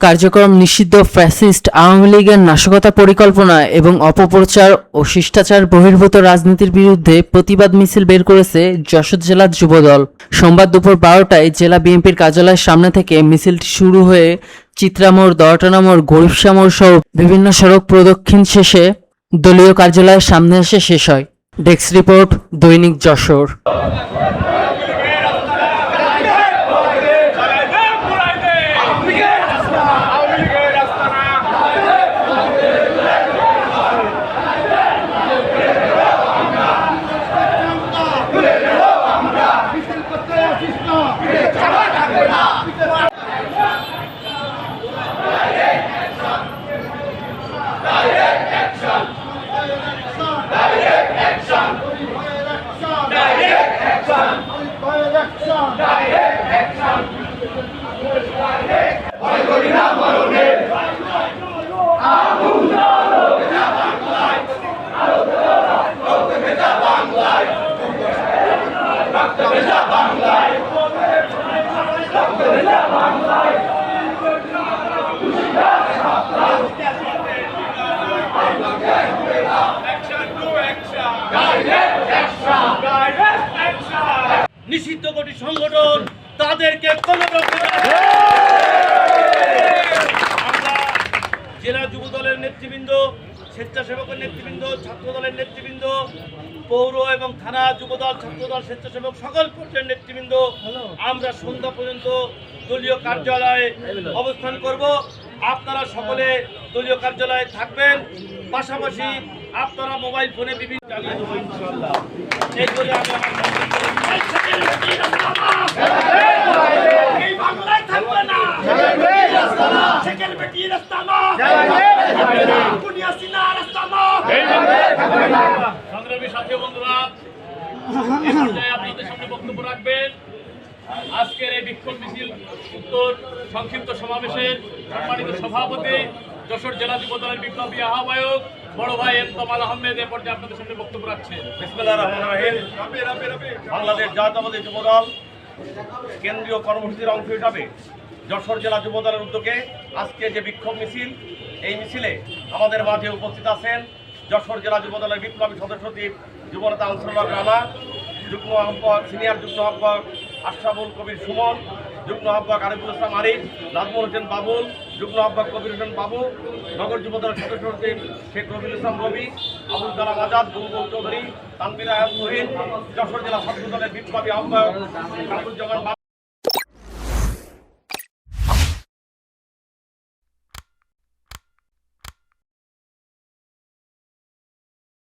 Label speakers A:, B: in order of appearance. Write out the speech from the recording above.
A: কার্যক্রম নিষিদ্ধ ফ্যাসিস্ট আওয়ামী লীগের নাশকতা পরিকল্পনা এবং অপপ্রচার ও শিষ্টাচার বহির্ভূত রাজনীতির বিরুদ্ধে প্রতিবাদ মিছিল বের করেছে যশোর জেলা যুবদল। সোমবার দুপুর 12টায় জেলা বিএনপির কার্যালয়ের সামনে থেকে মিছিলটি শুরু হয়ে চিত্রামোড়, দহটানা মোড়, গরিবসা মোড় সহ বিভিন্ন সড়ক প্রদক্ষিণ শেষে দলীয় কার্যালয়ের সামনে এসে শেষ হয়। ডেস্ক রিপোর্ট, দৈনিক যশোর।
B: নিষিদ্ধ কোটি সংগঠন তাদেরকে আমরা জেলা যুব দলের নেতৃবৃন্দ, স্বেচ্ছাসেবকের নেতৃবৃন্দ, ছাত্র দলের নেতৃবৃন্দ, পৌর এবং থানা যুবদল, ছাত্রদল, স্বেচ্ছাসেবক সকল পর্যায়ের নেতৃবৃন্দ আমরা সন্ধ্যা পর্যন্ত দলীয় কার্যালয়ে অবস্থান করব। আপনারা সকলে দলীয় কার্যালয়ে থাকবেন, পাশাপাশি আপনারা মোবাইল ফোনে বিভিন্ন জানিয়ে দেবো ইনশাআল্লাহ। এই বলে আমি সংগ্রামী সাথী বন্ধুরা, আপনাদের সামনে বক্তব্য রাখবেন আজকের এই বিক্ষোভ মিছিল উত্তর সংক্ষিপ্ত সমাবেশের সম্মানিত সভাপতি, যশোর জেলা যুব দলের বিপ্লবী আহ্বায়ক বড় ভাই এম তমাল আহমেদ এ পর্যায়ে আপনাদের সামনে বক্তব্য রাখছেন। বিসমিল্লাহির রহমানির রহিম। বাংলাদেশ জাতীয়তাবাদী যুব দল কেন্দ্রীয় কর্মসূচির অংশ হিসাবে যশোর জেলা যুব দলের উদ্যোগে আজকে যে বিক্ষোভ মিছিল, এই মিছিলে আমাদের মাঝে উপস্থিত আছেন যশোর জেলা যুব দলের বিপ্লবী সদস্য সচিব যুবনেতা আনসারুল হক রানা, যুগ্ম আহ্বায়ক সিনিয়র যুগ্ম আহ্বায়ক আশরাফুল কবির সুমন, যুগ্ম আহ্বায়ক আরিফুল ইসলাম আরিফ, নাজমুল হোসেন বাবুল, যুগ্ম আহ্বায়ক কবির হোসেন বাবু, নগর যুব দলের সদস্য সচিব শেখ রবিউল ইসলাম রবি, আবুল কালাম আজাদ, বুলবুল চৌধুরী, তানভীর আহমেদ মহিন, যশোর জেলা ছাত্র দলের বিপ্লবী আহ্বায়ক আবুল জামান।